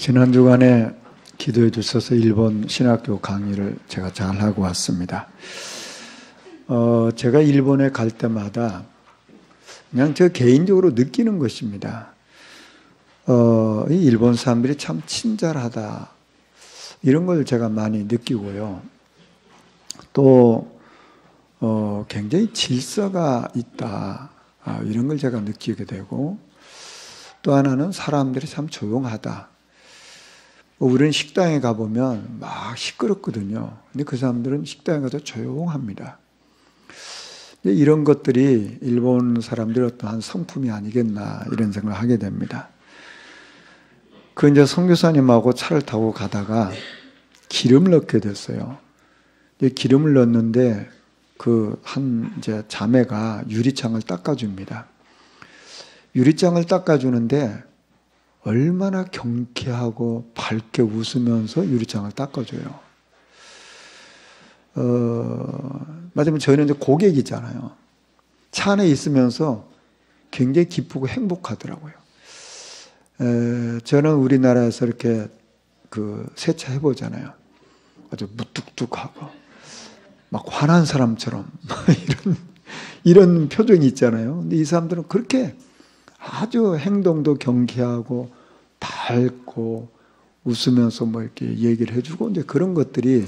지난 주간에 기도해 주셔서 일본 신학교 강의를 제가 잘 하고 왔습니다. 제가 일본에 갈 때마다 그냥 저 개인적으로 느끼는 것입니다. 이 일본 사람들이 참 친절하다. 이런 걸 제가 많이 느끼고요. 또 굉장히 질서가 있다. 이런 걸 제가 느끼게 되고, 또 하나는 사람들이 참 조용하다. 우리는 식당에 가보면 막 시끄럽거든요. 근데 그 사람들은 식당에 가도 조용합니다. 이런 것들이 일본 사람들의 어떠한 성품이 아니겠나 이런 생각을 하게 됩니다. 이제 선교사님하고 차를 타고 가다가 기름을 넣게 됐어요. 기름을 넣었는데 이제 자매가 유리창을 닦아줍니다. 유리창을 닦아주는데 얼마나 경쾌하고 밝게 웃으면서 유리창을 닦아줘요. 맞으면 저희는 이제 고객이잖아요. 차 안에 있으면서 굉장히 기쁘고 행복하더라고요. 저는 우리나라에서 이렇게 세차 해보잖아요. 아주 무뚝뚝하고 막 화난 사람처럼 이런 표정이 있잖아요. 근데 이 사람들은 그렇게 아주 행동도 경쾌하고 밝고 웃으면서 이렇게 얘기를 해주고 이제 그런 것들이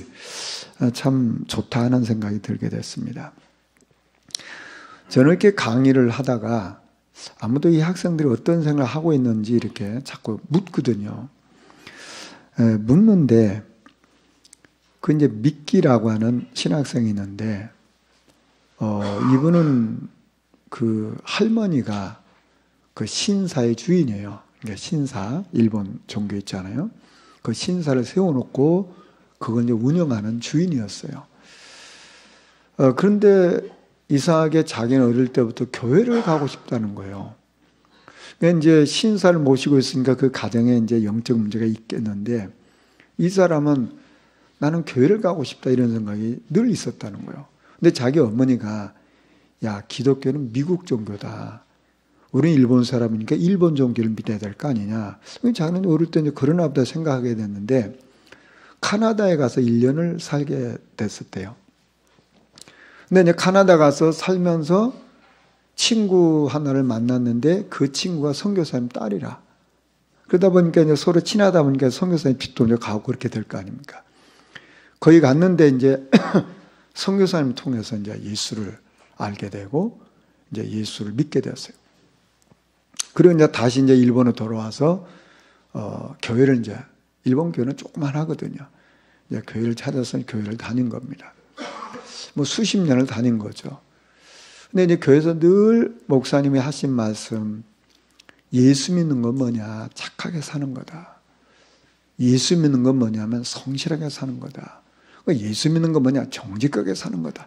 참 좋다 하는 생각이 들게 됐습니다. 저는 이렇게 강의를 하다가 아무도 이 학생들이 어떤 생각을 하고 있는지 이렇게 자꾸 묻거든요. 묻는데 이제 미끼라고 하는 신학생이 있는데 이분은 할머니가 신사의 주인이에요. 그러니까 신사, 일본 종교 있잖아요. 그 신사를 세워놓고 그걸 이제 운영하는 주인이었어요. 그런데 이상하게 자기는 어릴 때부터 교회를 가고 싶다는 거예요. 그러니까 이제 신사를 모시고 있으니까 그 가정에 이제 영적 문제가 있겠는데 이 사람은 나는 교회를 가고 싶다 이런 생각이 늘 있었다는 거예요. 근데 자기 어머니가 야, 기독교는 미국 종교다. 우리는 일본 사람이니까 일본 종교를 믿어야 될 거 아니냐. 자기는 어릴 때 이제 그러나 보다 생각하게 됐는데 카나다에 가서 1년을 살게 됐었대요. 근데 이제 카나다 가서 살면서 친구 하나를 만났는데 그 친구가 선교사님 딸이라. 그러다 보니까 이제 서로 친하다 보니까 선교사님 빚도 이제 가고 그렇게 될 거 아닙니까. 거기 갔는데 이제 선교사님 통해서 이제 예수를 알게 되고 이제 예수를 믿게 되었어요. 그리고 이제 다시 이제 일본에 돌아와서 교회를 이제 일본 교회는 조그만 하거든요. 이제 교회를 찾아서 교회를 다닌 겁니다. 수십 년을 다닌 거죠. 근데 이제 교회에서 늘 목사님이 하신 말씀, 예수 믿는 건 뭐냐? 착하게 사는 거다. 예수 믿는 건 뭐냐면 성실하게 사는 거다. 예수 믿는 건 뭐냐? 정직하게 사는 거다.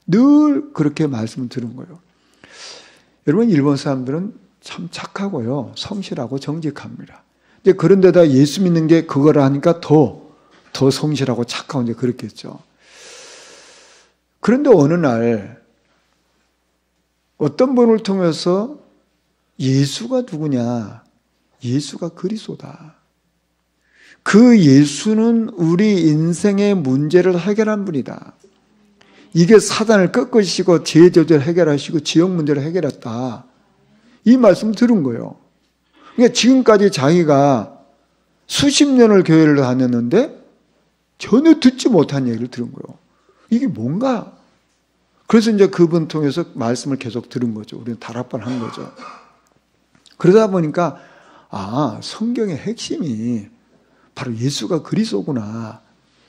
늘 그렇게 말씀을 들은 거예요. 여러분, 일본 사람들은 참 착하고요, 성실하고 정직합니다. 이제 그런데다 예수 믿는 게 그거라 하니까 더 성실하고 착하고 이제 그렇겠죠. 그런데 어느 날 어떤 분을 통해서 예수가 누구냐? 예수가 그리스도다. 그 예수는 우리 인생의 문제를 해결한 분이다. 이게 사단을 꺾으시고 죄 저주를 해결하시고 지역 문제를 해결했다. 이 말씀을 들은 거예요. 그러니까 지금까지 자기가 수십 년을 교회를 다녔는데 전혀 듣지 못한 얘기를 들은 거예요. 이게 뭔가? 그래서 이제 그분 통해서 말씀을 계속 들은 거죠. 우리는 다락방한 거죠. 그러다 보니까 성경의 핵심이 바로 예수가 그리스도구나.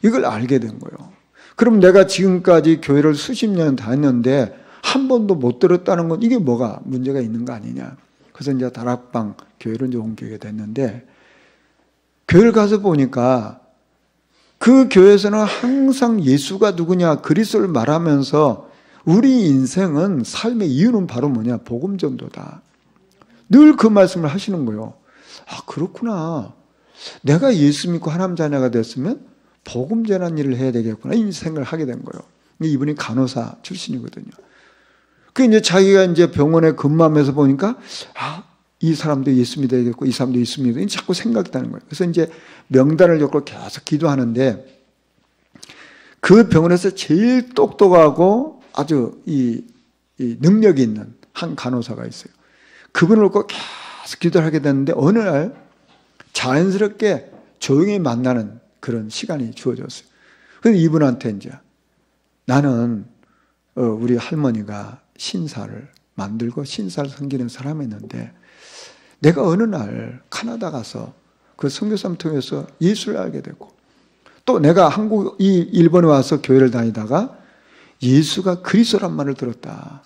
이걸 알게 된 거예요. 그럼 내가 지금까지 교회를 수십 년 다녔는데 한 번도 못 들었다는 건 이게 뭐가 문제가 있는 거 아니냐. 그래서 이제 다락방 교회로 이제 옮기게 됐는데 교회를 가서 보니까 그 교회에서는 항상 예수가 누구냐 그리스도를 말하면서 우리 인생은 삶의 이유는 바로 뭐냐 복음 전도다. 늘 그 말씀을 하시는 거예요. 그렇구나. 내가 예수 믿고 하나님 자녀가 됐으면 복음 전하는 일을 해야 되겠구나 이 생각을 하게 된 거예요. 이분이 간호사 출신이거든요. 그 이제 자기가 이제 병원에 근무하면서 보니까 이 사람도 예수 믿어야겠고 이 사람도 예수 믿어야겠고 자꾸 생각이 나는 거예요. 그래서 이제 명단을 적고 계속 기도하는데 그 병원에서 제일 똑똑하고 아주 이 능력이 있는 한 간호사가 있어요. 그분을 놓고 계속 기도를 하게 됐는데 어느 날 자연스럽게 조용히 만나는 그런 시간이 주어졌어요. 그래서 이분한테 이제 나는 우리 할머니가 신사를 만들고 신사를 섬기는 사람이었는데 내가 어느 날 카나다 가서 그 선교사님 통해서 예수를 알게 됐고 또 내가 일본에 와서 교회를 다니다가 예수가 그리스도란 말을 들었다.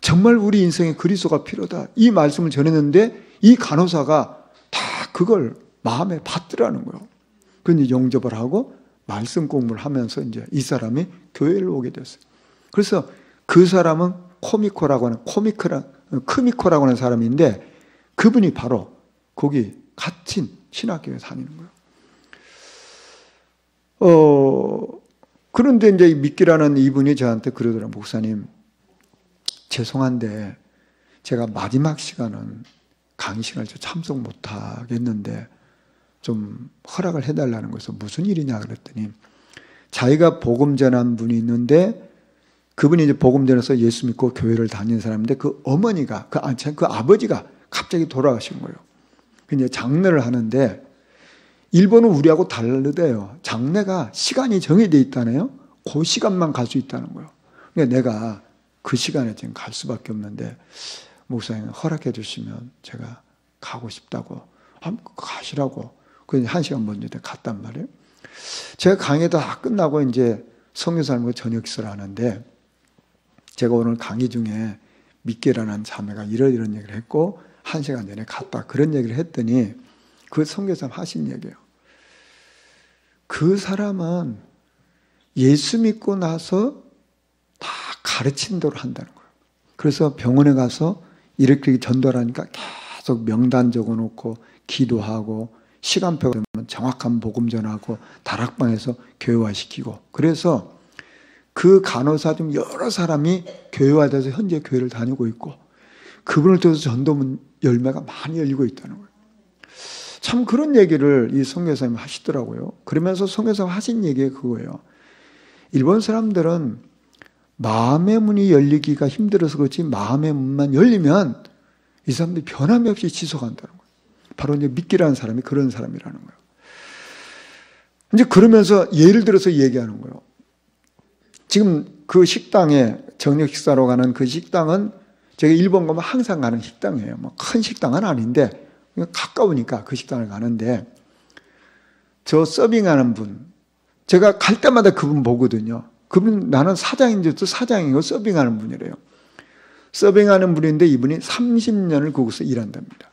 정말 우리 인생에 그리스도가 필요하다. 이 말씀을 전했는데 이 간호사가 다 그걸 마음에 받더라는 거예요. 그런데 영접을 하고 말씀 공부를 하면서 이제 이 사람이 교회를 오게 됐어요. 그래서 그 사람은 크미코라고 하는 사람인데 그분이 바로 거기 같은 신학교에 다니는 거예요. 그런데 이제 믿기라는 이분이 저한테 그러더라고요. 목사님, 죄송한데 제가 마지막 시간은 강의시간을 참석 못하겠는데 좀 허락을 해달라는 거에서 무슨 일이냐 그랬더니 자기가 복음 전한 분이 있는데 그분이 이제 복음 전해서 예수 믿고 교회를 다니는 사람인데 그 어머니가 그 아버지가 갑자기 돌아가신 거예요. 이제 장례를 하는데 일본은 우리하고 다르대요. 장례가 시간이 정해져 있다네요. 그 시간만 갈 수 있다는 거예요. 그러니까 내가 그 시간에 지금 갈 수밖에 없는데 목사님 허락해 주시면 제가 가고 싶다고 가시라고 그래서 1시간 먼저 갔단 말이에요. 제가 강의 다 끝나고 이제 성교사님과 저녁 식사를 하는데 제가 오늘 강의 중에 믿기라는 자매가 이런 얘기를 했고 1시간 전에 갔다 그런 얘기를 했더니 그 선교사님 하신 얘기예요. 그 사람은 예수 믿고 나서 다 가르친 대로 한다는 거예요. 그래서 병원에 가서 이렇게 전도를 하니까 계속 명단 적어놓고 기도하고 시간표 되면 정확한 복음 전하고 다락방에서 교회화시키고 그래서 그 간호사 중 여러 사람이 교회화돼서 현재 교회를 다니고 있고 그분을 통해서 전도문 열매가 많이 열리고 있다는 거예요. 참 그런 얘기를 이 선교사님이 하시더라고요. 그러면서 선교사님 하신 얘기가 그거예요. 일본 사람들은 마음의 문이 열리기가 힘들어서 그렇지 마음의 문만 열리면 이 사람들이 변함이 없이 지속한다는 거예요. 바로 이제 믿기라는 사람이 그런 사람이라는 거예요. 이제 그러면서 예를 들어서 얘기하는 거예요. 지금 그 식당에 저녁 식사로 가는 그 식당은 제가 일본 가면 항상 가는 식당이에요. 뭐 큰 식당은 아닌데 가까우니까 그 식당을 가는데 저 서빙하는 분 제가 갈 때마다 그분 보거든요. 그분 나는 사장인 줄 알고 사장이고 서빙하는 분이래요. 서빙하는 분인데 이분이 30년을 거기서 일한답니다.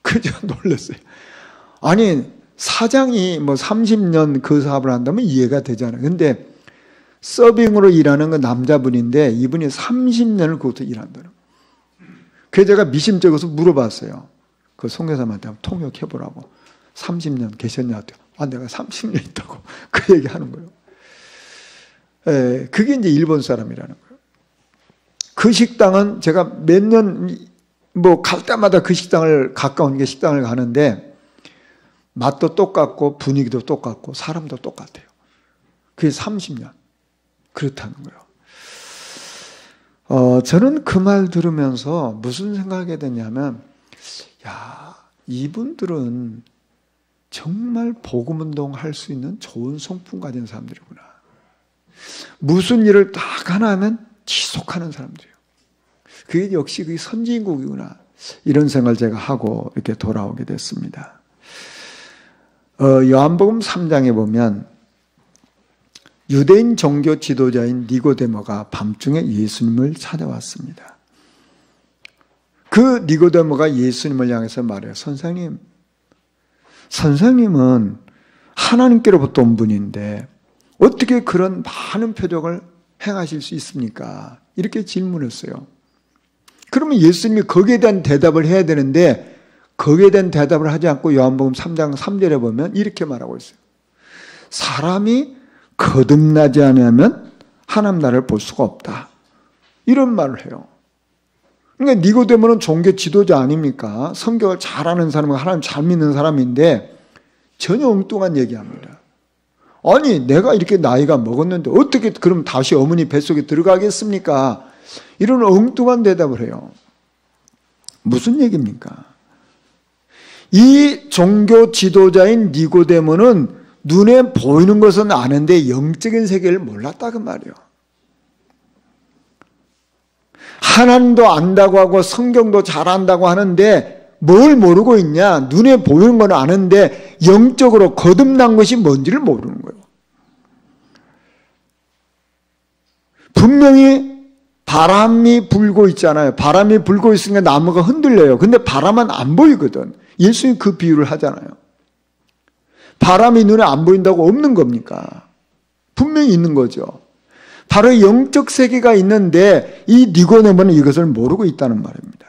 그저 놀랐어요. 아니 사장이 뭐 30년 그 사업을 한다면 이해가 되잖아요. 근데 서빙으로 일하는 건 남자분인데 이분이 30년을 거기서 일한다는 거예요. 그래서 제가 미심쩍어서 물어봤어요. 그 선교사님한테 한번 통역해보라고. 30년 계셨냐? 내가 30년 있다고 그 얘기하는 거예요. 그게 이제 일본 사람이라는 거예요. 그 식당은 제가 몇 년 뭐 갈 때마다 그 식당을 가까운 게 식당을 가는데 맛도 똑같고 분위기도 똑같고 사람도 똑같아요. 그게 30년 그렇다는 거예요. 저는 그 말 들으면서 무슨 생각이 됐냐면 야 이분들은 정말 복음운동 할 수 있는 좋은 성품 가진 사람들이구나. 무슨 일을 딱 하나 하면 지속하는 사람들이에요. 그게 역시 그게 선진국이구나. 이런 생각을 제가 하고 이렇게 돌아오게 됐습니다. 요한복음 3장에 보면 유대인 종교 지도자인 니고데모가 밤중에 예수님을 찾아왔습니다. 그 니고데모가 예수님을 향해서 말해요. 선생님은 하나님께로부터 온 분인데 어떻게 그런 많은 표적을 행하실 수 있습니까? 이렇게 질문했어요. 그러면 예수님이 거기에 대한 대답을 해야 되는데 거기에 대한 대답을 하지 않고 요한복음 3장 3절에 보면 이렇게 말하고 있어요. 사람이 거듭나지 않으면 하나님 나라를 볼 수가 없다. 이런 말을 해요. 그러니까 니고데모는 종교 지도자 아닙니까? 성경을 잘 아는 사람은 하나님 잘 믿는 사람인데 전혀 엉뚱한 얘기합니다. 아니 내가 이렇게 나이가 먹었는데 어떻게 그럼 다시 어머니 뱃속에 들어가겠습니까? 이런 엉뚱한 대답을 해요. 무슨 얘기입니까? 이 종교 지도자인 니고데모는 눈에 보이는 것은 아는데 영적인 세계를 몰랐다 그 말이에요. 하나님도 안다고 하고 성경도 잘 안다고 하는데 뭘 모르고 있냐? 눈에 보이는 건 아는데 영적으로 거듭난 것이 뭔지를 모르는 거예요. 분명히 바람이 불고 있잖아요. 바람이 불고 있으니까 나무가 흔들려요. 근데 바람은 안 보이거든. 예수님이 그 비유를 하잖아요. 바람이 눈에 안 보인다고 없는 겁니까? 분명히 있는 거죠. 바로 영적 세계가 있는데 이 니고데모는 이것을 모르고 있다는 말입니다.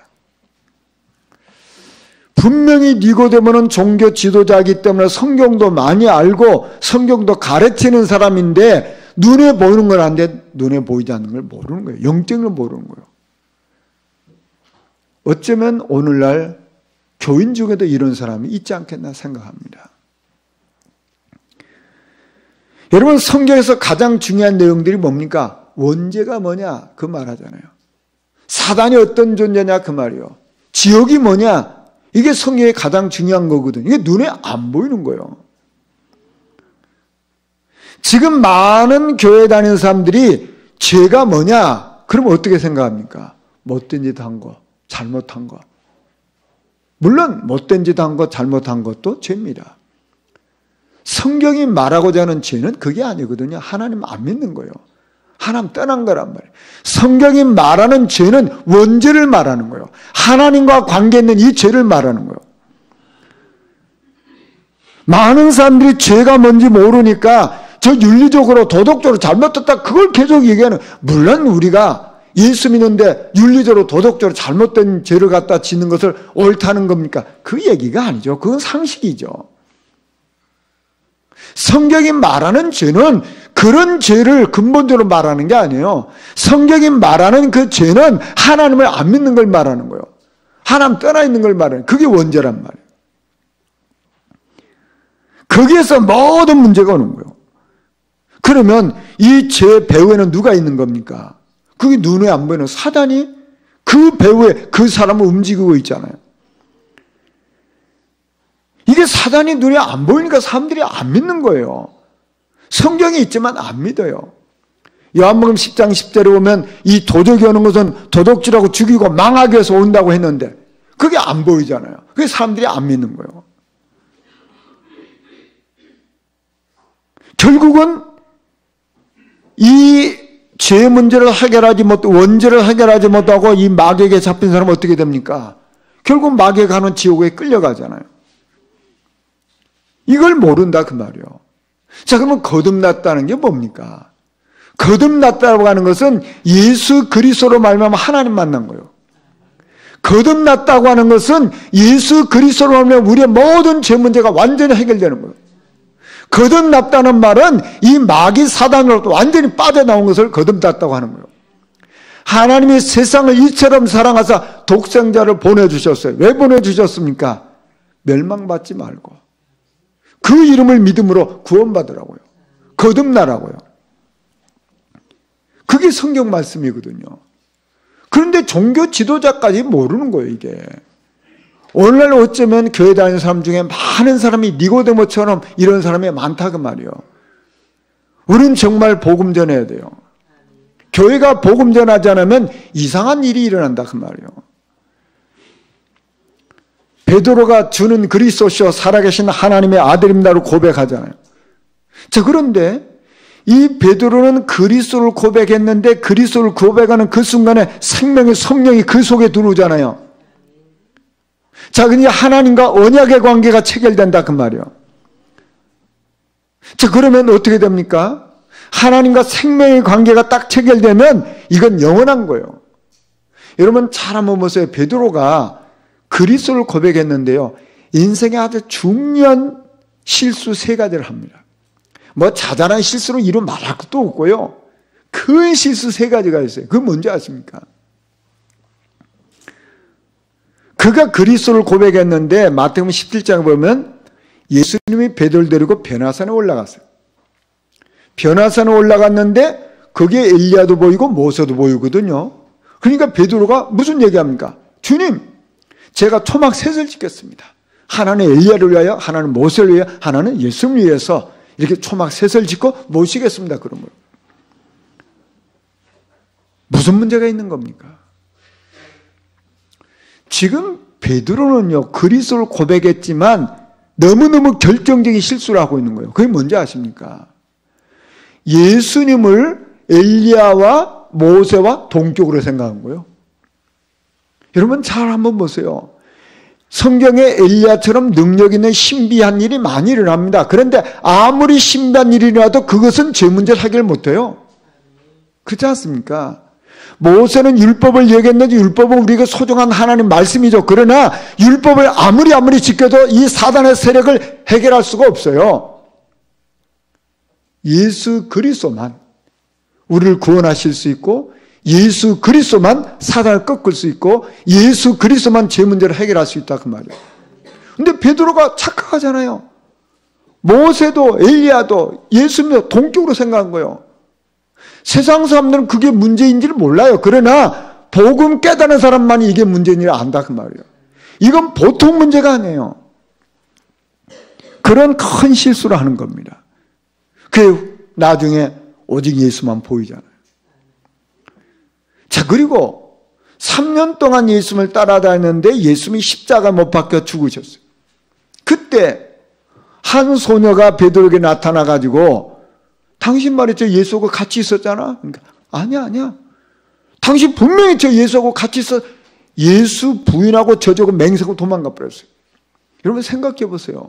분명히 니고데모는 종교 지도자이기 때문에 성경도 많이 알고 성경도 가르치는 사람인데 눈에 보이는 건 아는데 눈에 보이지 않는 걸 모르는 거예요. 영적인 걸 모르는 거예요. 어쩌면 오늘날 교인 중에도 이런 사람이 있지 않겠나 생각합니다. 여러분 성경에서 가장 중요한 내용들이 뭡니까? 원죄가 뭐냐? 그 말 하잖아요. 사단이 어떤 존재냐? 그 말이요. 지옥이 뭐냐? 이게 성경의 가장 중요한 거거든요. 이게 눈에 안 보이는 거예요. 지금 많은 교회 다니는 사람들이 죄가 뭐냐? 그럼 어떻게 생각합니까? 못된 짓 한 거, 잘못한 거. 물론 못된 짓 한 거, 잘못한 것도 죄입니다. 성경이 말하고자 하는 죄는 그게 아니거든요. 하나님 안 믿는 거예요. 하나님 떠난 거란 말이에요. 성경이 말하는 죄는 원죄를 말하는 거예요. 하나님과 관계 있는 이 죄를 말하는 거예요. 많은 사람들이 죄가 뭔지 모르니까 저 윤리적으로 도덕적으로 잘못됐다 그걸 계속 얘기하는. 물론 우리가 예수 믿는데 윤리적으로 도덕적으로 잘못된 죄를 갖다 짓는 것을 옳다는 겁니까? 그 얘기가 아니죠. 그건 상식이죠. 성경이 말하는 죄는 그런 죄를 근본적으로 말하는 게 아니에요. 성경이 말하는 그 죄는 하나님을 안 믿는 걸 말하는 거예요. 하나님 떠나 있는 걸 말하는 거예요. 그게 원죄란 말이에요. 거기에서 모든 문제가 오는 거예요. 그러면 이 죄 배후에는 누가 있는 겁니까? 그게 눈에 안 보이는 사단이 그 배후에 그 사람을 움직이고 있잖아요. 이게 사단이 눈에 안 보이니까 사람들이 안 믿는 거예요. 성경이 있지만 안 믿어요. 요한복음 10장 10절에 보면 이 도적이 오는 것은 도둑질하고 죽이고 망하기 위해서 온다고 했는데 그게 안 보이잖아요. 그게 사람들이 안 믿는 거예요. 결국은 이 죄 문제를 해결하지 못하고 원죄를 해결하지 못하고 이 마귀에게 잡힌 사람은 어떻게 됩니까? 결국 마귀에 가는 지옥에 끌려가잖아요. 이걸 모른다 그 말이에요. 자, 그러면 거듭났다는 게 뭡니까? 거듭났다고 하는 것은 예수 그리스도로 말미암아 하나님 만난 거예요. 거듭났다고 하는 것은 예수 그리스도로 말미암아 우리의 모든 죄 문제가 완전히 해결되는 거예요. 거듭났다는 말은 이 마귀 사단으로부터 완전히 빠져나온 것을 거듭났다고 하는 거예요. 하나님이 세상을 이처럼 사랑하사 독생자를 보내주셨어요. 왜 보내주셨습니까? 멸망받지 말고 그 이름을 믿음으로 구원받으라고요. 거듭나라고요. 그게 성경 말씀이거든요. 그런데 종교 지도자까지 모르는 거예요, 이게. 오늘날 어쩌면 교회 다니는 사람 중에 많은 사람이 니고데모처럼 이런 사람이 많다 그 말이에요. 우리는 정말 복음 전해야 돼요. 교회가 복음 전하지 않으면 이상한 일이 일어난다 그 말이에요. 베드로가 주는 그리스도시요 살아계신 하나님의 아들입니다로 고백하잖아요. 자, 그런데 이 베드로는 그리스도를 고백했는데 그리스도를 고백하는 그 순간에 생명의 성령이 그 속에 들어오잖아요. 자, 그러니까 하나님과 언약의 관계가 체결된다 그 말이에요. 자, 그러면 어떻게 됩니까? 하나님과 생명의 관계가 딱 체결되면 이건 영원한 거예요. 여러분 잘 한번 보세요. 베드로가 그리스도를 고백했는데요. 인생에 아주 중요한 실수 3가지를 합니다. 뭐 자잘한 실수로 이루 말할 것도 없고요. 큰 실수 3가지가 있어요. 그건 뭔지 아십니까? 그가 그리스도를 고백했는데 마태복음 17장에 보면 예수님이 베드로를 데리고 변화산에 올라갔어요. 변화산에 올라갔는데 거기에 엘리야도 보이고 모세도 보이거든요. 그러니까 베드로가 무슨 얘기합니까? 주님, 제가 초막 셋을 짓겠습니다. 하나는 엘리야를 위하여, 하나는 모세를 위하여, 하나는 예수님을 위해서 이렇게 초막 셋을 짓고 모시겠습니다. 그러므로 무슨 문제가 있는 겁니까? 지금 베드로는요, 그리스도를 고백했지만 너무너무 결정적인 실수를 하고 있는 거예요. 그게 뭔지 아십니까? 예수님을 엘리야와 모세와 동격으로 생각한 거예요. 여러분 잘 한번 보세요. 성경에 엘리야처럼 능력 있는 신비한 일이 많이 일어납니다. 그런데 아무리 신비한 일이 일어나도 그것은 죄 문제를 해결 못해요. 그렇지 않습니까? 모세는 율법을 얘기했는데 율법은 우리가 소중한 하나님 말씀이죠. 그러나 율법을 아무리 지켜도 이 사단의 세력을 해결할 수가 없어요. 예수 그리스도만 우리를 구원하실 수 있고, 예수 그리스도만 사단을 꺾을 수 있고, 예수 그리스도만 죄 문제를 해결할 수 있다 그 말이에요. 근데 베드로가 착각하잖아요. 모세도 엘리야도 예수님도 동격으로 생각한 거예요. 세상 사람들은 그게 문제인지를 몰라요. 그러나 복음 깨닫는 사람만이 이게 문제인지를 안다 그 말이에요. 이건 보통 문제가 아니에요. 그런 큰 실수를 하는 겁니다. 그 나중에 오직 예수만 보이잖아요. 자, 그리고 3년 동안 예수님을 따라다녔는데 예수님이 십자가 못 박혀 죽으셨어요. 그때 한 소녀가 베드로에게 나타나가지고 당신 말이죠, 예수하고 같이 있었잖아. 그러니까 아니야. 당신 분명히 저 예수하고 같이 있어. 예수 부인하고 저저고 맹세하고 도망가 버렸어요. 여러분 생각해 보세요.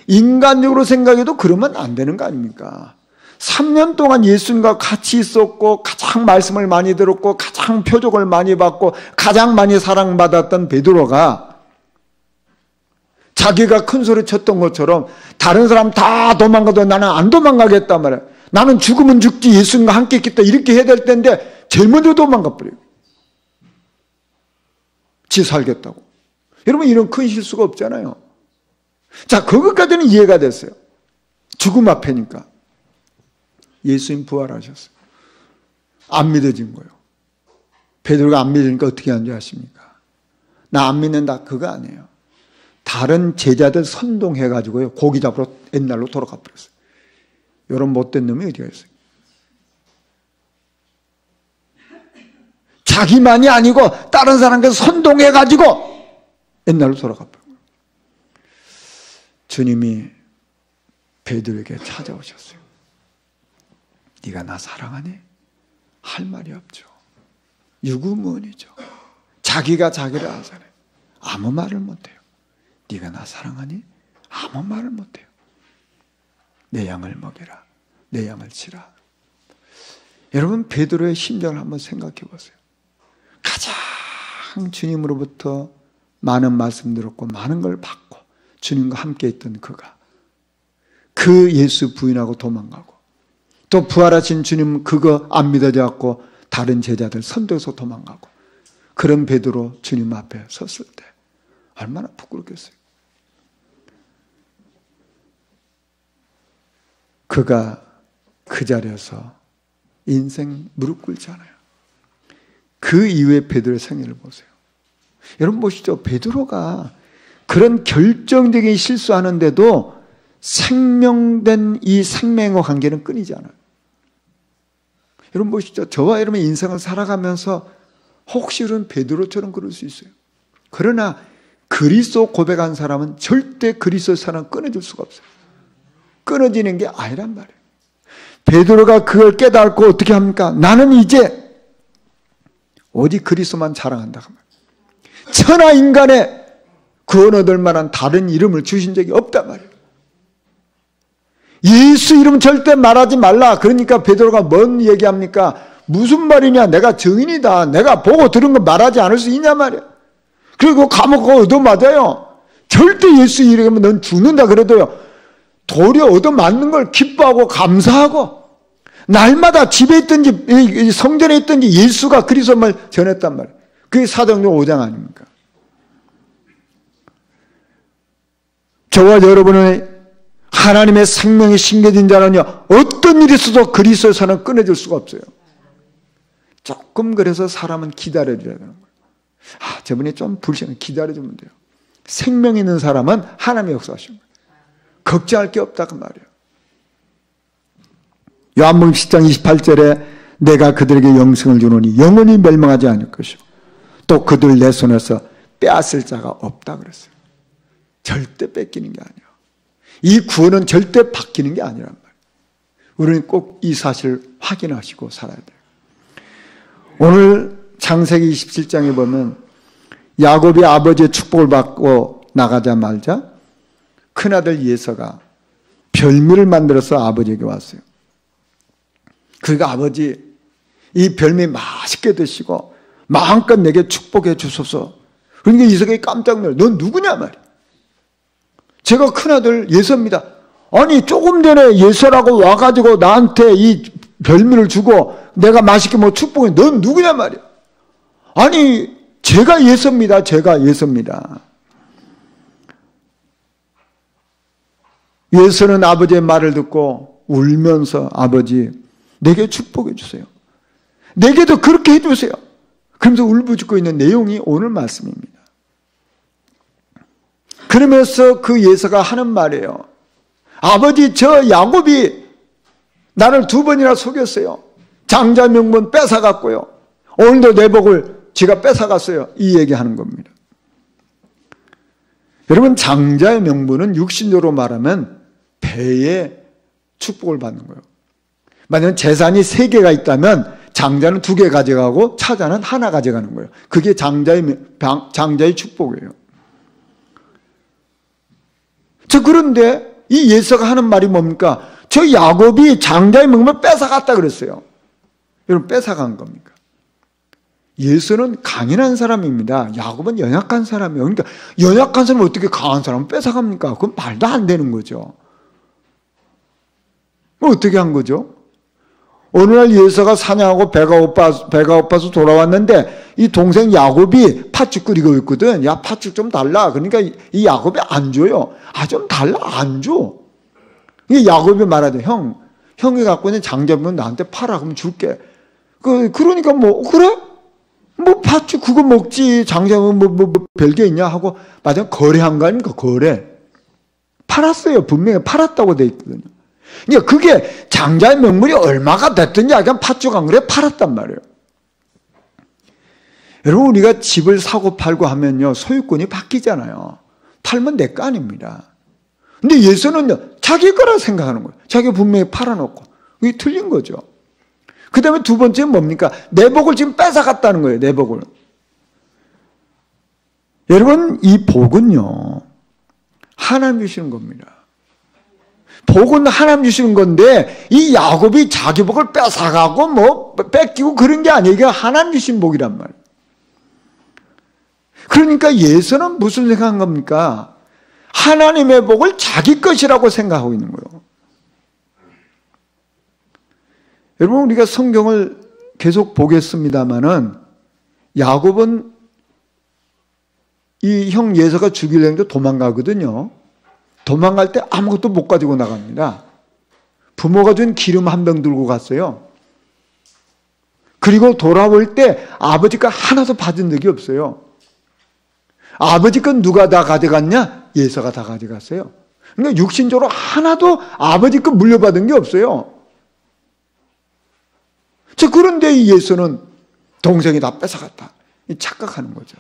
인간적으로 생각해도 그러면 안 되는 거 아닙니까? 3년 동안 예수님과 같이 있었고 가장 말씀을 많이 들었고 가장 표적을 많이 받고 가장 많이 사랑받았던 베드로가 자기가 큰 소리 쳤던 것처럼 다른 사람 다 도망가도 나는 안 도망가겠단 말이야. 나는 죽으면 죽지 예수님과 함께 있겠다 이렇게 해야 될 텐데 제일 먼저 도망가 버려요. 지 살겠다고. 여러분 이런 큰 실수가 없잖아요. 자, 그것까지는 이해가 됐어요. 죽음 앞에니까. 예수님 부활하셨어요. 안 믿어진 거예요. 베드로가 안 믿으니까 어떻게 하는지 아십니까? 나 안 믿는다 그거 아니에요. 다른 제자들 선동해가지고요 고기 잡으러 옛날로 돌아가 버렸어요. 이런 못된 놈이 어디가 있어요? 자기만이 아니고 다른 사람과 선동해가지고 옛날로 돌아가 버렸어요. 주님이 베드로에게 찾아오셨어요. 네가 나 사랑하니? 할 말이 없죠. 유구무원이죠. 자기가 자기를 하잖아요. 아무 말을 못해요. 네가 나 사랑하니? 아무 말을 못해요. 내 양을 먹여라. 내 양을 치라. 여러분 베드로의 심정을 한번 생각해 보세요. 가장 주님으로부터 많은 말씀 들었고 많은 걸 받고 주님과 함께 있던 그가 그 예수 부인하고 도망가고 또 부활하신 주님 그거 안 믿어져갖고 다른 제자들 선도해서 도망가고 그런 베드로 주님 앞에 섰을 때 얼마나 부끄럽겠어요. 그가 그 자리에서 인생 무릎 꿇잖아요. 그 이후에 베드로의 생애를 보세요. 여러분 보시죠. 베드로가 그런 결정적인 실수하는데도 생명된 이 생명의 관계는 끊이지 않아요. 여러분 보시죠. 저와 여러분의 인생을 살아가면서 혹시 이런 베드로처럼 그럴 수 있어요. 그러나 그리스도 고백한 사람은 절대 그리스도의 사랑을 끊어줄 수가 없어요. 끊어지는 게 아니란 말이에요. 베드로가 그걸 깨닫고 어떻게 합니까? 나는 이제 오직 그리스도만 자랑한다. 천하 인간에 구원 얻을 만한 다른 이름을 주신 적이 없단 말이에요. 예수 이름 절대 말하지 말라. 그러니까 베드로가 뭔 얘기합니까? 무슨 말이냐? 내가 증인이다. 내가 보고 들은 거 말하지 않을 수 있냐 말이야. 그리고 감옥 얻어맞아요. 절대 예수 이름은 넌 죽는다 그래도요. 도리어 얻어맞는 걸 기뻐하고 감사하고 날마다 집에 있든지 성전에 있든지 예수가 그리스도를 전했단 말이에요. 그게 사도행전 5장 아닙니까? 저와 여러분의 하나님의 생명이 심겨진 자는요, 어떤 일이 있어도 그리스도에서는 끊어질 수가 없어요. 조금 그래서 사람은 기다려줘야 되는 거예요. 저분이 좀 불쌍해, 기다려주면 돼요. 생명 있는 사람은 하나님의 역사하시는 거예요. 걱정할 게 없다 그 말이에요. 요한복음 10장 28절에 내가 그들에게 영생을 주노니 영원히 멸망하지 않을 것이고 또 그들 내 손에서 빼앗을 자가 없다 그랬어요. 절대 뺏기는 게 아니에요. 이 구원은 절대 바뀌는 게 아니란 말이에요. 우리는 꼭 이 사실을 확인하시고 살아야 돼요. 오늘 창세기 27장에 보면 야곱이 아버지의 축복을 받고 나가자마자 큰아들 예서가 별미를 만들어서 아버지에게 왔어요. 그러니까 아버지 이 별미 맛있게 드시고 마음껏 내게 축복해 주소서. 그러니까 이삭이 깜짝 놀라. 넌 누구냐 말이야. 제가 큰아들 예서입니다. 아니 조금 전에 예서라고 와가지고 나한테 이 별미를 주고 내가 맛있게 뭐 축복해. 넌 누구냐 말이야. 아니 제가 예서입니다. 제가 예서입니다. 예서는 아버지의 말을 듣고 울면서 아버지 내게 축복해 주세요. 내게도 그렇게 해주세요. 그러면서 울부짖고 있는 내용이 오늘 말씀입니다. 그러면서 그 예서가 하는 말이에요. 아버지 저 야곱이 나를 2번이나 속였어요. 장자 명분 뺏어갔고요. 오늘도 내 복을 지가 뺏어갔어요. 이 얘기하는 겁니다. 여러분 장자의 명분은 육신적으로 말하면 배의 축복을 받는 거예요. 만약 재산이 3개가 있다면 장자는 2개 가져가고 차자는 하나 가져가는 거예요. 그게 장자의 축복이에요. 그런데 이 예서가 하는 말이 뭡니까? 저 야곱이 장자의 명분을 뺏어갔다 그랬어요. 여러분 뺏어간 겁니까? 예서는 강인한 사람입니다. 야곱은 연약한 사람이에요. 그러니까 연약한 사람은 어떻게 강한 사람을 뺏어갑니까? 그건 말도 안 되는 거죠. 어떻게 한 거죠? 어느 날 예서가 사냥하고 배가 고파서 돌아왔는데 이 동생 야곱이 팥죽 끓이고 있거든. 야 팥죽 좀 달라. 그러니까 이 야곱이 안 줘요. 좀 달라. 안 줘. 이 야곱이 말하죠. 형이 갖고 있는 장자분 나한테 팔아. 그러면 줄게. 그러니까 그래? 팥죽 그거 먹지. 장자분 뭐 별게 있냐 하고 맞아 거래한 거 아닙니까? 거래. 팔았어요. 분명히 팔았다고 돼 있거든요. 그러니까 그게 장자의 명분이 얼마가 됐든지 그냥 팥죽 안 그래? 팔았단 말이에요. 여러분 우리가 집을 사고 팔고 하면요 소유권이 바뀌잖아요. 팔면 내 거 아닙니다. 근데 예서는 자기 거라 생각하는 거예요. 자기가 분명히 팔아놓고. 이게 틀린 거죠. 그 다음에 2번째는 뭡니까? 내 복을 지금 뺏어갔다는 거예요. 내 복을. 여러분 이 복은요 하나님 주시는 겁니다. 복은 하나님 주시는 건데 이 야곱이 자기 복을 뺏어가고 뺏기고 그런 게 아니에요. 이게 하나님 주신 복이란 말이에요. 그러니까 예서는 무슨 생각한 겁니까? 하나님의 복을 자기 것이라고 생각하고 있는 거예요. 여러분 우리가 성경을 계속 보겠습니다마는 야곱은 이 형 예서가 죽이려는데 도망가거든요. 도망갈 때 아무것도 못 가지고 나갑니다. 부모가 준 기름 한 병 들고 갔어요. 그리고 돌아올 때 아버지 거 하나도 받은 적이 없어요. 아버지 건 누가 다 가져갔냐? 예서가 다 가져갔어요. 그러니까 육신적으로 하나도 아버지 거 물려받은 게 없어요. 그런데 이 예서는 동생이 다 뺏어갔다. 착각하는 거죠.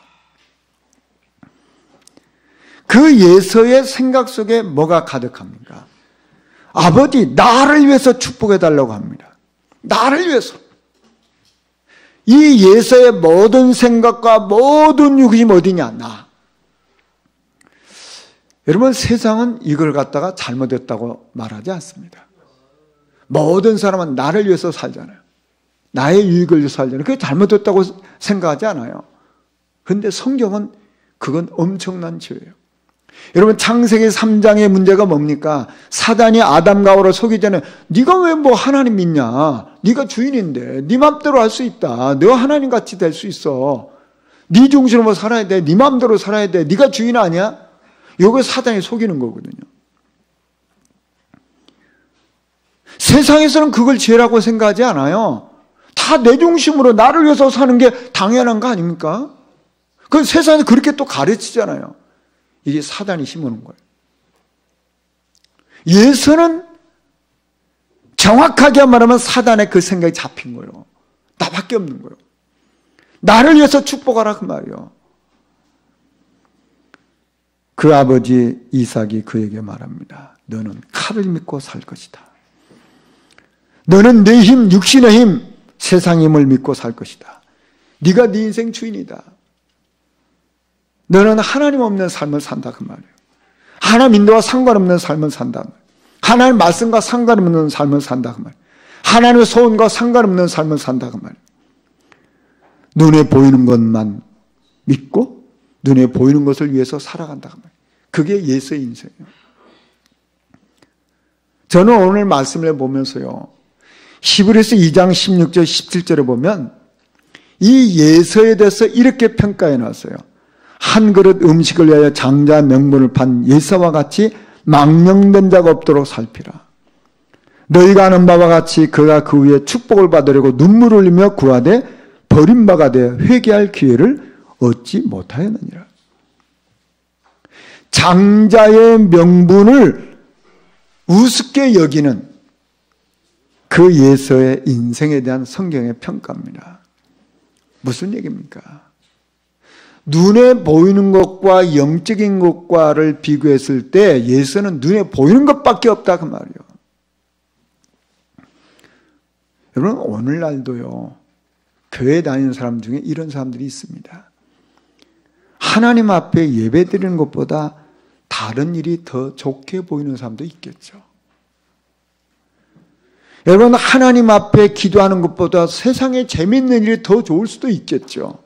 그 예서의 생각 속에 뭐가 가득합니까? 아버지 나를 위해서 축복해달라고 합니다. 나를 위해서. 이 예서의 모든 생각과 모든 욕심이 어디냐? 나. 여러분 세상은 이걸 갖다가 잘못했다고 말하지 않습니다. 모든 사람은 나를 위해서 살잖아요. 나의 유익을 위해서 살잖아요. 그게 잘못됐다고 생각하지 않아요. 그런데 성경은 그건 엄청난 죄예요. 여러분 창세기 3장의 문제가 뭡니까? 사단이 아담과 하와를 속이기 전에 네가 왜 하나님 믿냐? 네가 주인인데 네 맘대로 할 수 있다. 너 하나님같이 될 수 있어. 네 중심으로 살아야 돼. 네 맘대로 살아야 돼. 네가 주인 아니야? 이거 사단이 속이는 거거든요. 세상에서는 그걸 죄라고 생각하지 않아요. 다 내 중심으로 나를 위해서 사는 게 당연한 거 아닙니까? 그 세상에서 그렇게 또 가르치잖아요. 이게 사단이 심어놓은 거예요. 예수는 정확하게 말하면 사단의 그 생각이 잡힌 거예요. 나밖에 없는 거예요. 나를 위해서 축복하라 그 말이에요. 그 아버지 이삭이 그에게 말합니다. 너는 칼을 믿고 살 것이다. 너는 내 힘, 육신의 힘, 세상 힘을 믿고 살 것이다. 네가 네 인생 주인이다. 너는 하나님 없는 삶을 산다 그 말이에요. 하나님 인도와 상관없는 삶을 산다. 하나님 말씀과 상관없는 삶을 산다 그 말이에요. 하나님의 소원과 상관없는 삶을 산다 그 말이에요. 눈에 보이는 것만 믿고 눈에 보이는 것을 위해서 살아간다 그 말이에요. 그게 예수의 인생이에요. 저는 오늘 말씀을 보면서요, 히브리서 2장 16절 17절에 보면 이 예서에 대해서 이렇게 평가해 놨어요. 한 그릇 음식을 위하여 장자 명분을 판 예서와 같이 망령된 자가 없도록 살피라. 너희가 아는 바와 같이 그가 그 위에 축복을 받으려고 눈물을 흘리며 구하되 버림바가 되어 회개할 기회를 얻지 못하였느니라. 장자의 명분을 우습게 여기는 그 예서의 인생에 대한 성경의 평가입니다. 무슨 얘기입니까? 눈에 보이는 것과 영적인 것과를 비교했을 때 예서는 눈에 보이는 것밖에 없다 그 말이에요. 여러분 오늘날도요, 교회 다니는 사람 중에 이런 사람들이 있습니다. 하나님 앞에 예배드리는 것보다 다른 일이 더 좋게 보이는 사람도 있겠죠. 여러분 하나님 앞에 기도하는 것보다 세상에 재밌는 일이 더 좋을 수도 있겠죠.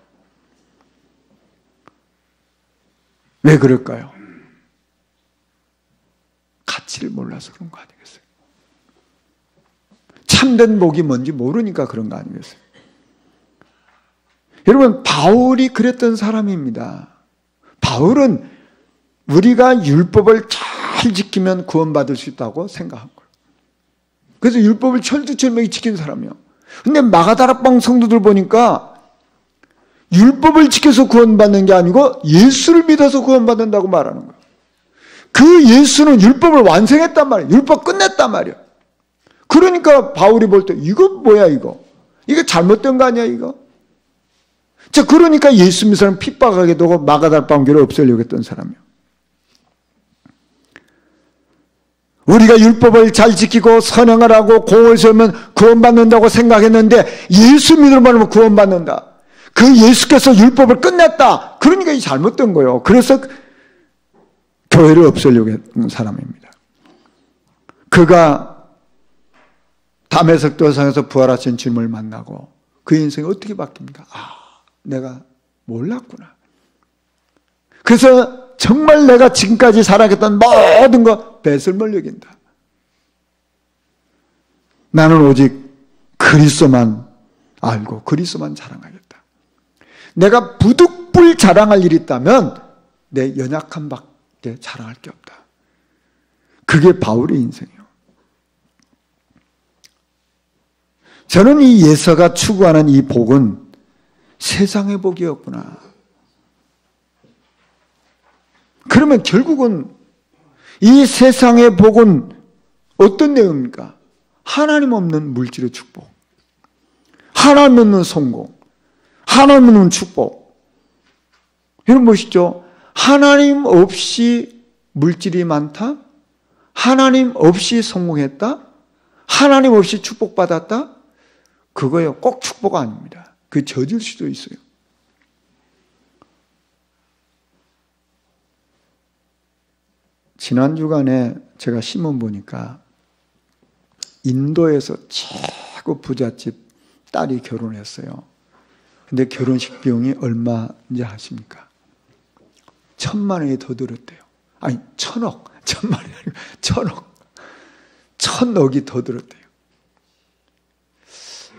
왜 그럴까요? 가치를 몰라서 그런 거 아니겠어요? 참된 복이 뭔지 모르니까 그런 거 아니겠어요? 여러분 바울이 그랬던 사람입니다. 바울은 우리가 율법을 잘 지키면 구원받을 수 있다고 생각한 거예요. 그래서 율법을 철두철미하게 지킨 사람이에요. 근데 마가다락방 성도들 보니까 율법을 지켜서 구원받는 게 아니고 예수를 믿어서 구원받는다고 말하는 거예요. 그 예수는 율법을 완성했단 말이에요. 율법 끝냈단 말이에요. 그러니까 바울이 볼 때 이거 뭐야 이거? 이거 잘못된 거 아니야 이거? 자, 그러니까 예수 믿는 사람 핍박하게 되고 마가다락방 교회를 없애려고 했던 사람이에요. 우리가 율법을 잘 지키고 선행을 하고 공을 세우면 구원받는다고 생각했는데 예수 믿으면 구원받는다. 그 예수께서 율법을 끝냈다. 그러니까 이 잘못된 거예요. 그래서 교회를 없애려고 했던 사람입니다. 그가 담에색 도상에서 부활하신 주님을 만나고 그 인생이 어떻게 바뀝니까? 아, 내가 몰랐구나. 그래서 정말 내가 지금까지 살아갔던 모든 거 배설물 여긴다. 나는 오직 그리스도만 알고 그리스도만 자랑하겠다. 내가 부득불 자랑할 일이 있다면 내 연약한 밖에 자랑할 게 없다. 그게 바울의 인생이에요. 저는 이 예서가 추구하는 이 복은 세상의 복이었구나. 그러면 결국은 이 세상의 복은 어떤 내용입니까? 하나님 없는 물질의 축복, 하나님 없는 성공, 하나님 없는 축복. 여러분 보시죠. 하나님 없이 물질이 많다? 하나님 없이 성공했다? 하나님 없이 축복받았다? 그거요 꼭 축복 아닙니다. 그 저질 수도 있어요. 지난 주간에 제가 신문 보니까 인도에서 최고 부잣집 딸이 결혼했어요. 근데 결혼식 비용이 얼마인지 아십니까? 1,000만 원이 더 들었대요. 아니 1,000억, 1,000만 원이 아니고 1,000억. 1,000억이 더 들었대요.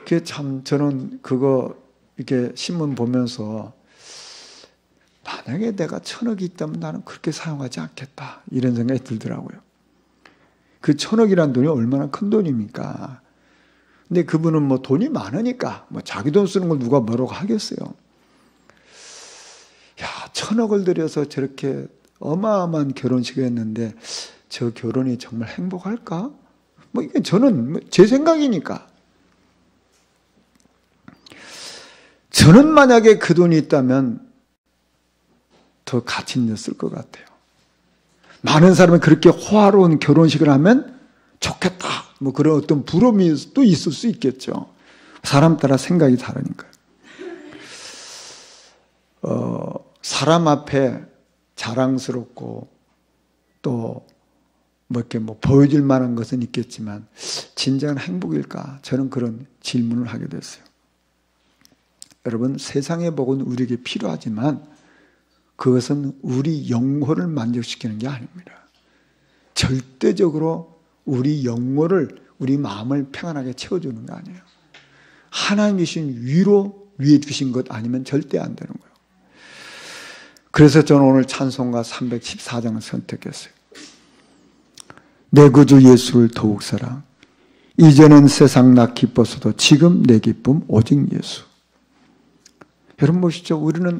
그게 참 저는 그거 이렇게 신문 보면서 만약에 내가 1,000억이 있다면 나는 그렇게 사용하지 않겠다. 이런 생각이 들더라고요. 그 1,000억이란 돈이 얼마나 큰 돈입니까? 근데 그분은 뭐 돈이 많으니까 뭐 자기 돈 쓰는 걸 누가 뭐라고 하겠어요. 야, 1,000억을 들여서 저렇게 어마어마한 결혼식을 했는데 저 결혼이 정말 행복할까? 뭐 이게 저는 제 생각이니까. 저는 만약에 그 돈이 있다면 더 가치 있었을 것 같아요. 많은 사람이 그렇게 호화로운 결혼식을 하면 좋겠다. 뭐 그런 어떤 부러움이 또 있을 수 있겠죠. 사람 따라 생각이 다르니까요. 사람 앞에 자랑스럽고 또 뭐 이렇게 뭐 보여줄 만한 것은 있겠지만 진정한 행복일까? 저는 그런 질문을 하게 됐어요. 여러분, 세상의 복은 우리에게 필요하지만 그것은 우리 영혼을 만족시키는 게 아닙니다. 절대적으로 우리 영혼을, 우리 마음을 평안하게 채워주는 거 아니에요. 하나님이 주신 위로 위에 주신 것 아니면 절대 안 되는 거예요. 그래서 저는 오늘 찬송가 314장을 선택했어요. 내 구주 예수를 더욱 사랑. 이제는 세상 나 기뻐서도 지금 내 기쁨 오직 예수. 여러분 보시죠. 우리는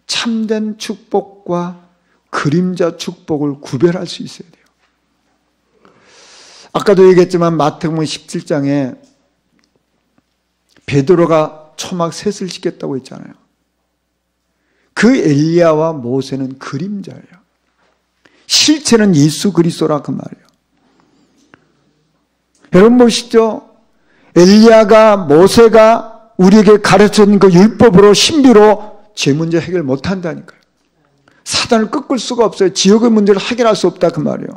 참된 축복과 그림자 축복을 구별할 수 있어야 돼요. 아까도 얘기했지만 마태복음 17장에 베드로가 초막 셋을 짓겠다고 했잖아요. 그 엘리야와 모세는 그림자예요. 실체는 예수 그리스도라 그 말이에요. 여러분 보시죠. 엘리야가 모세가 우리에게 가르쳐준 그 율법으로 신비로 죄 문제 해결 못한다니까요. 사단을 꺾을 수가 없어요. 지옥의 문제를 해결할 수 없다 그 말이에요.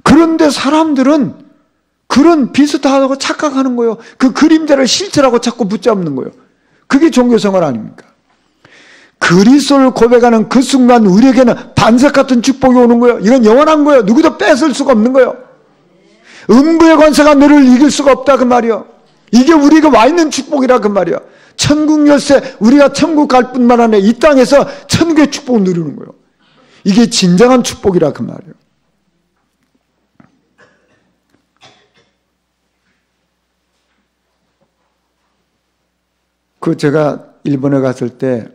그런데 사람들은 그런 비슷하다고 착각하는 거예요. 그 그림자를 실체라고 자꾸 붙잡는 거예요. 그게 종교생활 아닙니까? 그리스도를 고백하는 그 순간 우리에게는 반석 같은 축복이 오는 거예요. 이건 영원한 거예요. 누구도 뺏을 수가 없는 거예요. 음부의 권세가 너를 이길 수가 없다 그 말이에요. 이게 우리가 와 있는 축복이라 그 말이에요. 천국 열쇠, 우리가 천국 갈 뿐만 아니라 이 땅에서 천국의 축복을 누리는 거예요. 이게 진정한 축복이라 그 말이에요. 제가 일본에 갔을 때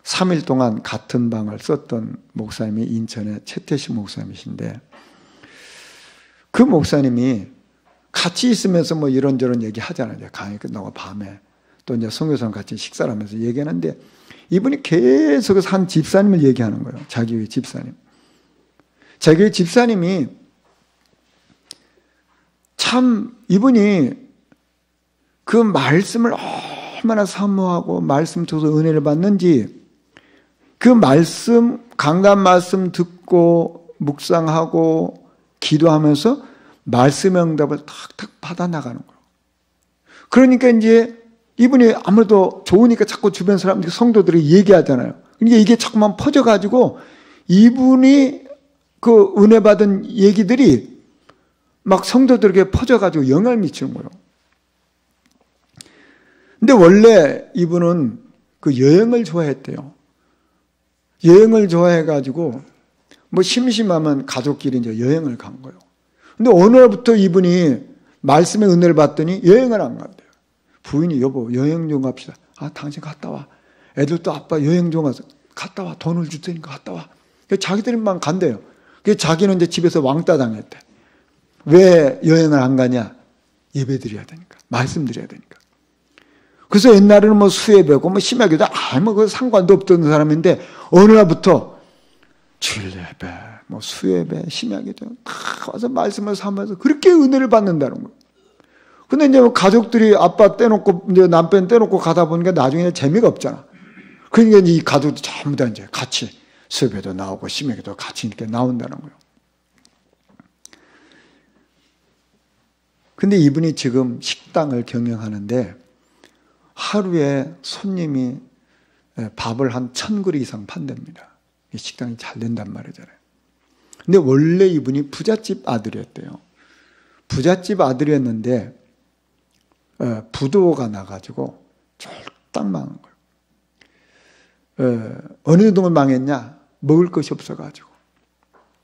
3일 동안 같은 방을 썼던 목사님이 인천의 최태식 목사님이신데, 그 목사님이 같이 있으면서 뭐 이런저런 얘기 하잖아요. 강의 끝나고 밤에. 또 이제 선교사랑 같이 식사를 하면서 얘기하는데, 이분이 계속해서 한 집사님을 얘기하는 거예요. 자기 교회 집사님. 자기 교회 집사님이 참, 이분이 그 말씀을 얼마나 사모하고 말씀 통해서 은혜를 받는지, 그 말씀, 강단 말씀 듣고 묵상하고 기도하면서 말씀의 응답을 탁탁 받아나가는 거예요. 그러니까 이제 이분이 아무래도 좋으니까 자꾸 주변 사람들이, 성도들이 얘기하잖아요. 그러니까 이게 자꾸만 퍼져가지고 이분이 그 은혜 받은 얘기들이 막 성도들에게 퍼져가지고 영향을 미치는 거예요. 근데 원래 이분은 그 여행을 좋아했대요. 여행을 좋아해가지고 뭐 심심하면 가족끼리 이제 여행을 간 거예요. 근데 어느 날부터 이분이 말씀의 은혜를 받더니 여행을 안 간대요. 부인이 여보 여행 좀 갑시다. 아 당신 갔다 와. 애들도 아빠 여행 좀 가서 갔다 와. 돈을 줄 테니까 갔다 와. 자기들만 간대요. 그래서 자기는 이제 집에서 왕따 당했대. 왜 여행을 안 가냐? 예배 드려야 되니까. 말씀 드려야 되니까. 그래서 옛날에는 뭐 수예배고 뭐 심야기도 아무 그 상관도 없던 사람인데 어느 날부터 주일 예배, 뭐 수예배, 심야기도 다 와서 말씀을 삼아서 그렇게 은혜를 받는다는 거예요. 근데 이제 뭐 가족들이 아빠 떼놓고 이제 남편 떼놓고 가다 보니까 나중에 재미가 없잖아. 그러니까 이 가족도 전부 다 이제 같이 수예배도 나오고 심야기도 같이 이렇게 나온다는 거예요. 근데 이분이 지금 식당을 경영하는데 하루에 손님이 밥을 한 1,000그릇 이상 판답니다. 식당이 잘 된단 말이잖아요. 근데 원래 이분이 부잣집 아들이었대요. 부잣집 아들이었는데 부도가 나가지고 쫄딱 망한 거예요. 어느 정도면 망했냐? 먹을 것이 없어가지고.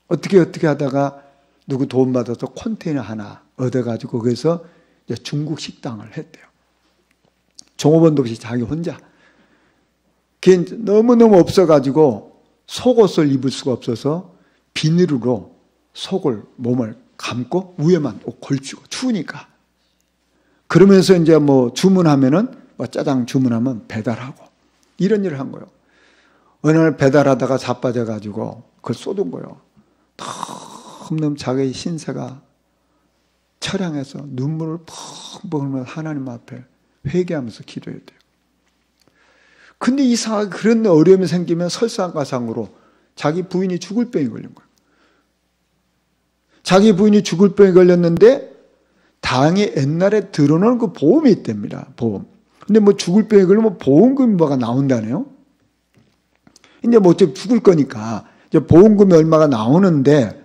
어떻게 하다가 누구 도움 받아서 컨테이너 하나 얻어가지고 거기서 이제 중국 식당을 했대요. 종업원도 없이 자기 혼자. 그게 너무너무 없어가지고 속옷을 입을 수가 없어서 비닐로 속을, 몸을 감고 위에만 옷 걸치고 추우니까. 그러면서 이제 뭐 주문하면은 뭐 짜장 주문하면 배달하고 이런 일을 한 거예요. 어느 날 배달하다가 자빠져가지고 그걸 쏟은 거예요. 너무 자기의 신세가 처량해서 눈물을 펑펑 흘리면서 하나님 앞에 회개하면서 기도해야 돼요. 근데 이상하게 그런 어려움이 생기면 설상가상으로 자기 부인이 죽을 병이 걸린 거예요. 자기 부인이 죽을 병이 걸렸는데 당에 옛날에 들어놓은 그 보험이 있답니다. 보험. 근데 뭐 죽을 병이 걸리면 보험금이 뭐가 나온다네요. 이제 뭐 어차피 죽을 거니까 이제 보험금이 얼마가 나오는데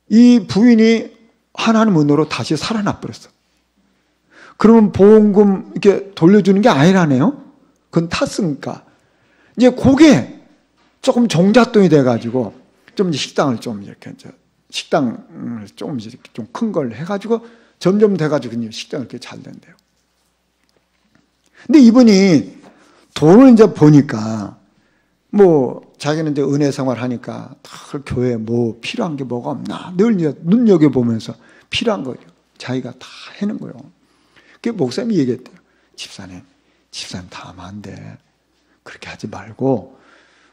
이 부인이 하나님 은혜로 다시 살아나 버렸어. 그러면 보험금 이렇게 돌려주는 게 아니라네요. 그건 탔으니까. 이제 그게 조금 종잣돈이 돼가지고 좀 식당을 좀 이렇게 식당을 좀 큰 걸 해가지고 점점 돼가지고 식당이 이렇게 잘 된대요. 근데 이분이 돈을 이제 보니까 뭐 자기는 이제 은혜 생활 하니까 다 교회에 뭐 필요한 게 뭐가 없나 늘 이제 눈여겨보면서 필요한 거죠. 자기가 다 해는 거예요. 그 목사님이 얘기했대요. 집사님 다 하면 안 돼. 그렇게 하지 말고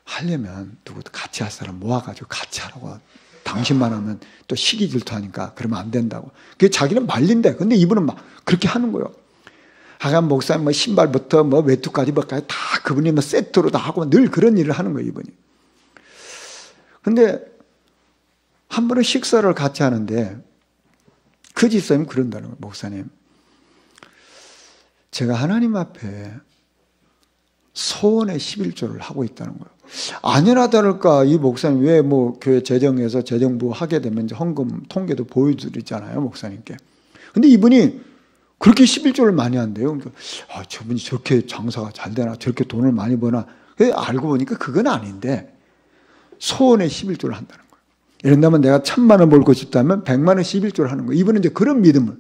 하려면 누구도 같이 할 사람 모아가지고 같이 하라고. 당신만 하면 또 시기 질투하니까 그러면 안 된다고. 그게 자기는 말린대. 근데 이분은 막 그렇게 하는 거예요. 하간 목사님 뭐 신발부터 뭐 외투까지 뭐까지 다 그분이 뭐 세트로 다 하고 늘 그런 일을 하는 거예요, 이분이. 근데 한 번은 식사를 같이 하는데 그 집사님이 그런다는 거예요. 목사님, 제가 하나님 앞에 소원의 11조를 하고 있다는 거예요. 아니나 다를까 이 목사님 왜 뭐 교회 재정에서 재정부 하게 되면 이제 헌금 통계도 보여드리잖아요, 목사님께. 근데 이분이 그렇게 11조를 많이 한대요. 그러니까 저분이 저렇게 장사가 잘 되나, 저렇게 돈을 많이 버나. 알고 보니까 그건 아닌데 소원의 11조를 한다는 거예요. 이런다면 내가 1,000만 원 벌고 싶다면 100만 원 11조를 하는 거예요. 이분은 이제 그런 믿음을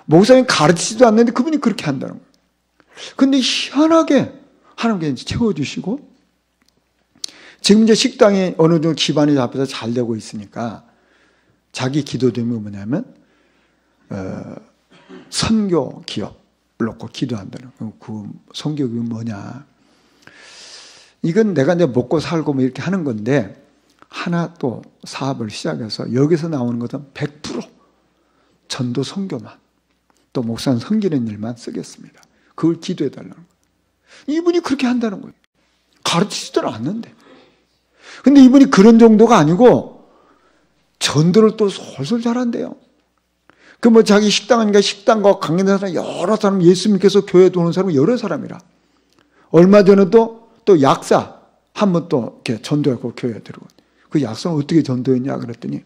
목사님 가르치지도 않는데 그분이 그렇게 한다는 거예요. 근데 희한하게 하나님께 이제 채워주시고 지금 이제 식당이 어느 정도 기반이 잡혀서 잘 되고 있으니까 자기 기도 제목이 뭐냐면 선교 기업을 놓고 기도한다는 거예요. 그 선교 기업이 뭐냐? 이건 내가 이제 먹고 살고 뭐 이렇게 하는 건데 하나 또 사업을 시작해서 여기서 나오는 것은 100% 전도 선교만 또 목사는 섬기는 일만 쓰겠습니다. 그걸 기도해 달라는 거예요. 이분이 그렇게 한다는 거예요. 가르치지도 않는데. 근데 이분이 그런 정도가 아니고 전도를 또 솔솔 잘한대요. 그 뭐 자기 식당이니까 식당과 관계된 사람 여러 사람 예수 믿겠어 교회에 오는 사람은 여러 사람이라. 얼마 전에도 또 약사 한 번 또 이렇게 전도하고 교회에 들어온. 그 약사는 어떻게 전도했냐 그랬더니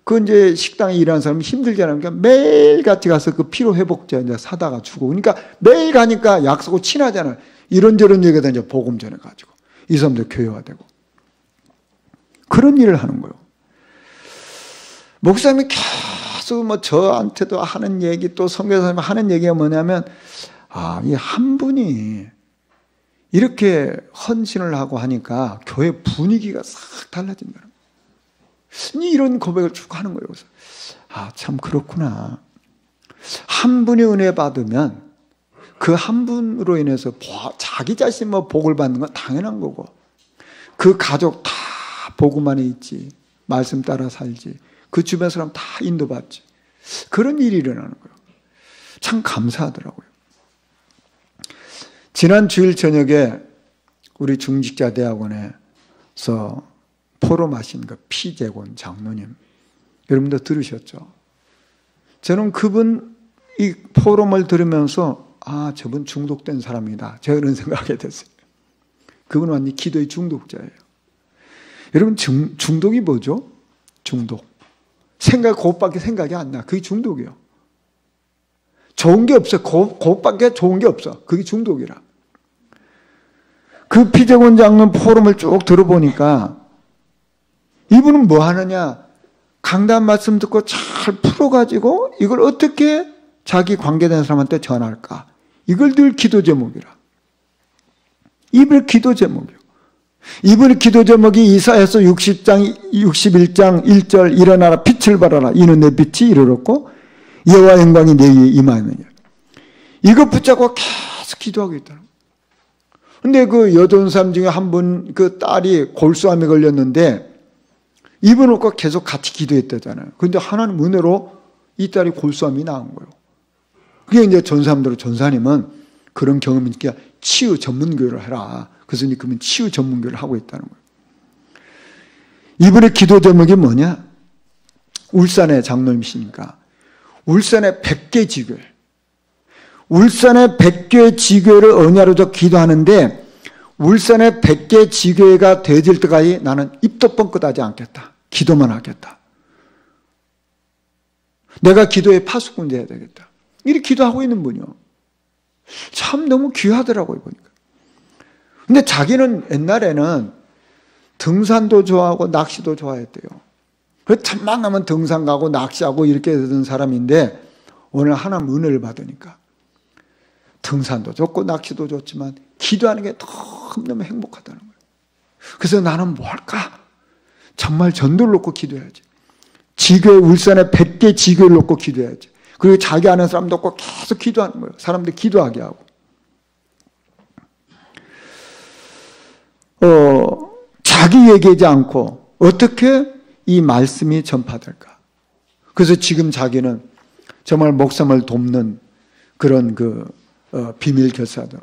그 이제 식당에 일하는 사람이 힘들잖아요. 그러니까 매일 같이 가서 그 피로 회복제 이제 사다가 주고. 그러니까 매일 가니까 약사고 친하잖아요. 이런저런 얘기가 이제 복음 전해가지고 이 사람들 교회화되고 그런 일을 하는 거예요. 목사님이 계속 뭐 저한테도 하는 얘기 또 선교사님 하는 얘기가 뭐냐면 이 한 분이 이렇게 헌신을 하고 하니까 교회 분위기가 싹 달라진다는 거예요. 이런 고백을 쭉 하는 거예요. 그래서 참 그렇구나. 한 분이 은혜 받으면 그 한 분으로 인해서 자기 자신 뭐 복을 받는 건 당연한 거고 그 가족 다 복음 안에 있지. 말씀 따라 살지. 그 주변 사람 다 인도받지. 그런 일이 일어나는 거예요. 참 감사하더라고요. 지난 주일 저녁에 우리 중직자대학원에서 포럼하신 그 피재곤 장로님 여러분도 들으셨죠? 저는 그분 이 포럼을 들으면서 저분 중독된 사람이다. 제가 그런 생각하게 됐어요. 그분은 완전히 기도의 중독자예요. 여러분 중독이 뭐죠? 중독. 그것밖에 생각이 안 나. 그게 중독이에요. 좋은 게 없어. 그것밖에 좋은 게 없어. 그게 중독이라. 그 피재곤 장로님 포럼을 쭉 들어보니까 이분은 뭐 하느냐, 강단 말씀 듣고 잘 풀어가지고 이걸 어떻게 자기 관계된 사람한테 전할까, 이걸 늘 기도 제목이라. 이분의 기도 제목이요. 이분의 기도 제목이 이사야서 61장 1절 일어나라 빛을 발하라 이는 내 빛이 이르렀고 여호와 영광이 내 위에 임하느니라. 이거 붙잡고 계속 기도하고 있다는 거예요. 근데 그 여돈사람 중에 한 분 그 딸이 골수암에 걸렸는데 이분을 꼭 계속 같이 기도했다잖아요. 그런데 하나님 은혜로 이 딸이 골수암이 나은 거예요. 그게 이제 전사님들은 전사님은 그런 경험이니까 치유 전문교회를 해라. 그래서 그러면 치유 전문교회를 하고 있다는 거예요. 이분의 기도 제목이 뭐냐? 울산의 장로님이시니까 울산의 100개 지교회, 울산의 100개 지교회를 언야로서 기도하는데 울산의 100개 지교회가 되어질 때까지 나는 입도 뻥끗하지 않겠다. 기도만 하겠다. 내가 기도에 파수꾼 돼야 되겠다. 이렇게 기도하고 있는 분이요. 참 너무 귀하더라고요, 보니까. 근데 자기는 옛날에는 등산도 좋아하고 낚시도 좋아했대요. 그래서 틈만 나면 등산 가고 낚시하고 이렇게 되던 사람인데 오늘 하나님 은혜를 받으니까 등산도 좋고 낚시도 좋지만 기도하는 게 너무너무 행복하다는 거예요. 그래서 나는 뭐 할까? 정말 전도를 놓고 기도해야지. 지교회, 울산에 100개 지교회를 놓고 기도해야지. 그리고 자기 아는 사람도 없고 계속 기도하는 거예요. 사람들 기도하게 하고. 자기 얘기하지 않고 어떻게 이 말씀이 전파될까? 그래서 지금 자기는 정말 목사님을 돕는 그런 비밀 결사대로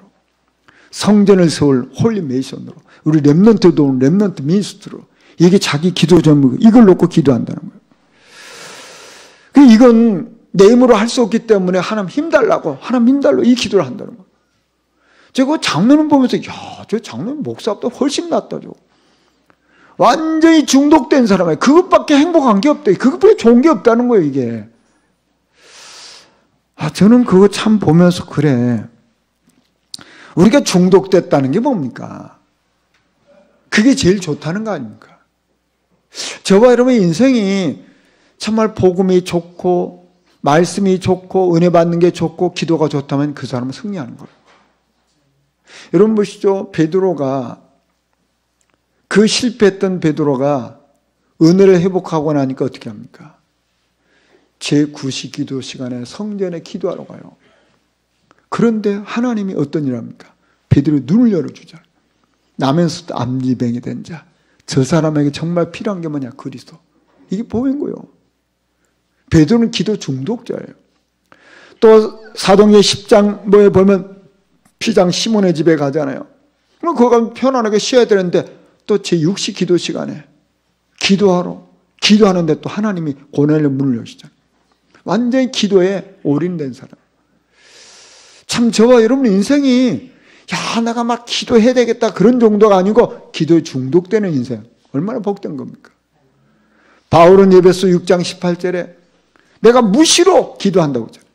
성전을 세울 홀리 메이션으로 우리 렘넌트도 렘넌트 민스트로 이게 자기 기도 제목 이걸 놓고 기도한다는 거예요. 이건 내 힘으로 할 수 없기 때문에 하나님 힘달라고 하나님 힘달라고 이 기도를 한다는 거예요. 제가 장로님 보면서 저 장로님 목사보다 훨씬 낫다죠. 완전히 중독된 사람이에요. 그것밖에 행복한 게 없대. 그것밖에 좋은 게 없다는 거예요, 이게. 저는 그거 참 보면서 그래. 우리가 중독됐다는 게 뭡니까? 그게 제일 좋다는 거 아닙니까? 저와 여러분의 인생이 정말 복음이 좋고 말씀이 좋고 은혜 받는 게 좋고 기도가 좋다면 그 사람은 승리하는 거예요. 여러분 보시죠. 베드로가 그 실패했던 베드로가 은혜를 회복하고 나니까 어떻게 합니까? 제9시 기도 시간에 성전에 기도하러 가요. 그런데 하나님이 어떤 일을 합니까? 베드로의 눈을 열어주잖아요. 나면서도 암지병이 된 자. 저 사람에게 정말 필요한 게 뭐냐? 그리스도. 이게 보인 거예요. 베드로는 기도 중독자예요. 또 사도행전 10장에 보면 피장 시몬의 집에 가잖아요. 그럼 거기 가면 편안하게 쉬어야 되는데 또 제6시 기도 시간에 기도하는데 또 하나님이 고넬의 문을 여시잖아요. 완전히 기도에 올인된 사람. 참 저와 여러분 인생이 내가 막 기도해야 되겠다 그런 정도가 아니고 기도에 중독되는 인생. 얼마나 복된 겁니까? 바울은 에베소 6장 18절에 내가 무시로 기도한다고 했잖아요.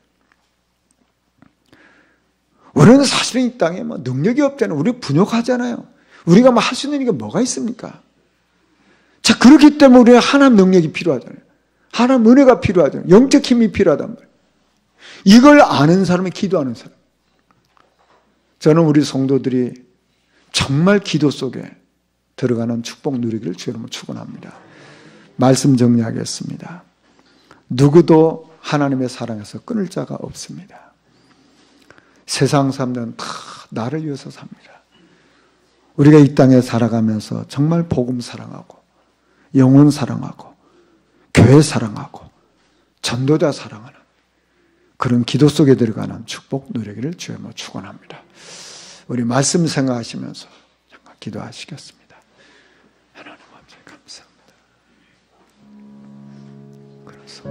우리는 사실은 이 땅에 능력이 없잖아요. 우리 분역하잖아요. 우리가 할 수 있는 게 뭐가 있습니까? 자, 그렇기 때문에 우리는 하나님 능력이 필요하잖아요. 하나님 은혜가 필요하잖아요. 영적 힘이 필요하단 말이에요. 이걸 아는 사람이 기도하는 사람. 저는 우리 성도들이 정말 기도 속에 들어가는 축복 누리기를 주님으로 축원합니다. 말씀 정리하겠습니다. 누구도 하나님의 사랑에서 끊을 자가 없습니다. 세상 사람들은 다 나를 위해서 삽니다. 우리가 이 땅에 살아가면서 정말 복음 사랑하고 영혼 사랑하고 교회 사랑하고 전도자 사랑하는 그런 기도 속에 들어가는 축복 누리기를 주님으로 축원합니다. 우리 말씀 생각하시면서 잠깐 기도하시겠습니다. 하나님 아버지 감사합니다. 그래서